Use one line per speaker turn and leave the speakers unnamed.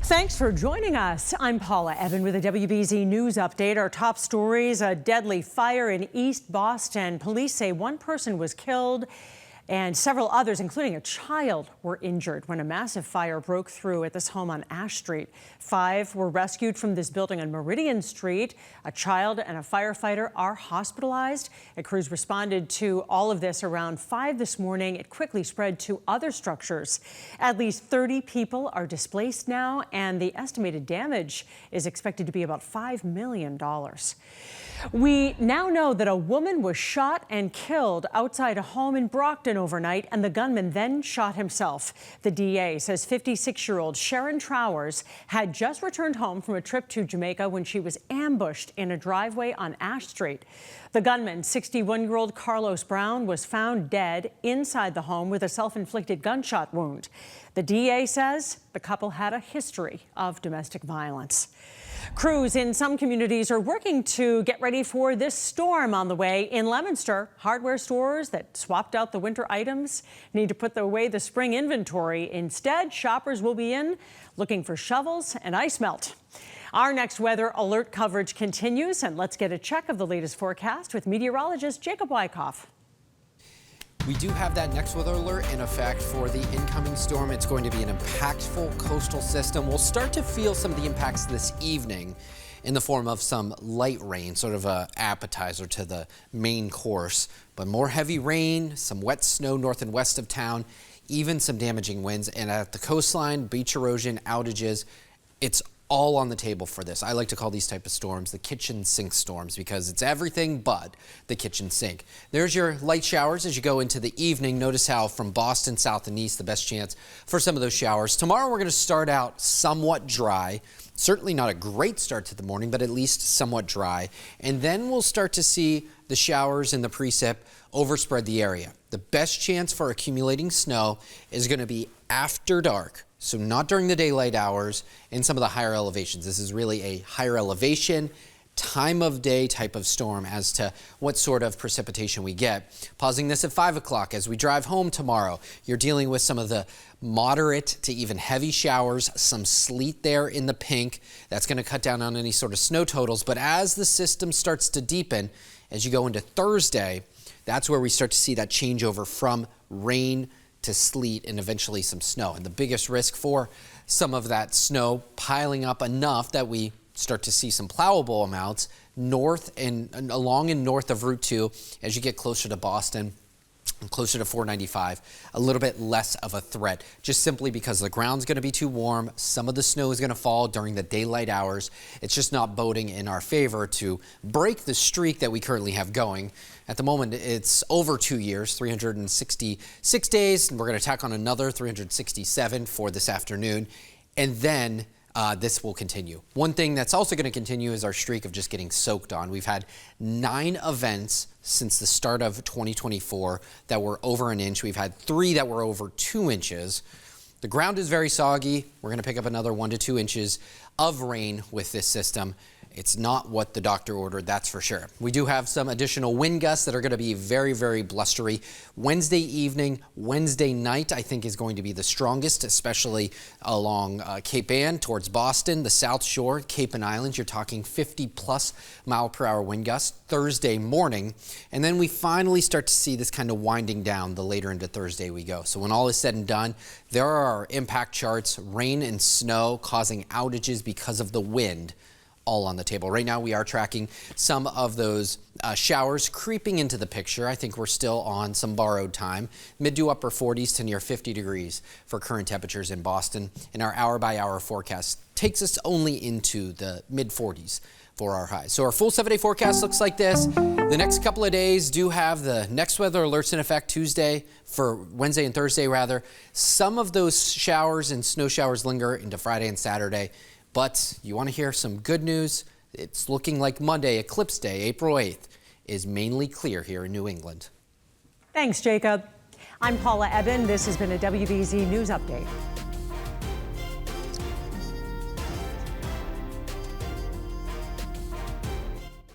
Thanks for joining us. I'm Paula Evan with a WBZ News update. Our top stories: a deadly fire in East Boston. Police say one person was killed and several others, including a child, were injured when a massive fire broke through at this home on Ash Street. 5 were rescued from this building on Meridian Street. A child and a firefighter are hospitalized. Crews responded to all of this around 5 this morning. It quickly spread to other structures. At least 30 people are displaced now, and the estimated damage is expected to be about $5 million. We now know that a woman was shot and killed outside a home in Brockton overnight, and the gunman then shot himself. The DA says 56-year-old Sharon Trowers had just returned home from a trip to Jamaica when she was ambushed in a driveway on Ash Street. The gunman, 61-year-old Carlos Brown, was found dead inside the home with a self-inflicted gunshot wound. The DA says the couple had a history of domestic violence. Crews in some communities are working to get ready for this storm on the way. In Leominster, hardware stores that swapped out the winter items need to put away the spring inventory. Instead, shoppers will be in looking for shovels and ice melt. Our next weather alert coverage continues, and let's get a check of the latest forecast with meteorologist Jacob Wyckoff.
We do have that next weather alert in effect for the incoming storm. It's going to be an impactful coastal system. We'll start to feel some of the impacts this evening in the form of some light rain, sort of an appetizer to the main course. But more heavy rain, some wet snow north and west of town, even some damaging winds. And at the coastline, beach erosion, outages, it's all on the table for this. I like to call these type of storms the kitchen sink storms because it's everything but the kitchen sink. There's your light showers as you go into the evening. Notice how from Boston, south and east, the best chance for some of those showers. Tomorrow we're going to start out somewhat dry. Certainly not a great start to the morning, but at least somewhat dry. And then we'll start to see the showers and the precip overspread the area. The best chance for accumulating snow is going to be after dark. So not during the daylight hours in some of the higher elevations. This is really a higher elevation, time of day type of storm as to what sort of precipitation we get. Pausing this at 5 o'clock as we drive home tomorrow. You're dealing with some of the moderate to even heavy showers, some sleet there in the pink. That's going to cut down on any sort of snow totals. But as the system starts to deepen, as you go into Thursday, that's where we start to see that changeover from rain to sleet and eventually some snow. And the biggest risk for some of that snow piling up enough that we start to see some plowable amounts north and along and north of Route 2 as you get closer to Boston, closer to 495, a little bit less of a threat, just simply because the ground's going to be too warm. Some of the snow is going to fall during the daylight hours. It's just not boding in our favor to break the streak that we currently have going. At the moment, it's over 2 years, 366 days, and we're going to tack on another 367 for this afternoon, and then this will continue. One thing that's also going to continue is our streak of just getting soaked on. We've had 9 events since the start of 2024 that were over an inch. We've had 3 that were over 2 inches. The ground is very soggy. We're going to pick up another 1 to 2 inches of rain with this system. It's not what the doctor ordered, that's for sure. We do have some additional wind gusts that are going to be very, very blustery. Wednesday evening, Wednesday night, I think is going to be the strongest, especially along Cape Ann towards Boston, the South Shore, Cape and Islands. You're talking 50+ mile per hour wind gusts Thursday morning. And then we finally start to see this kind of winding down the later into Thursday we go. So when all is said and done, there are our impact charts, rain and snow causing outages because of the wind, all on the table. Right now we are tracking some of those showers creeping into the picture. I think we're still on some borrowed time. Mid to upper 40s to near 50 degrees for current temperatures in Boston. And our hour by hour forecast takes us only into the mid 40s for our highs. So our full 7-day forecast looks like this. The next couple of days do have the next weather alerts in effect Tuesday, for Wednesday and Thursday rather. Some of those showers and snow showers linger into Friday and Saturday. But you want to hear some good news? It's looking like Monday, Eclipse Day, April 8th, is mainly clear here in New England.
Thanks, Jacob. I'm Paula Evan. This has been a WBZ News Update.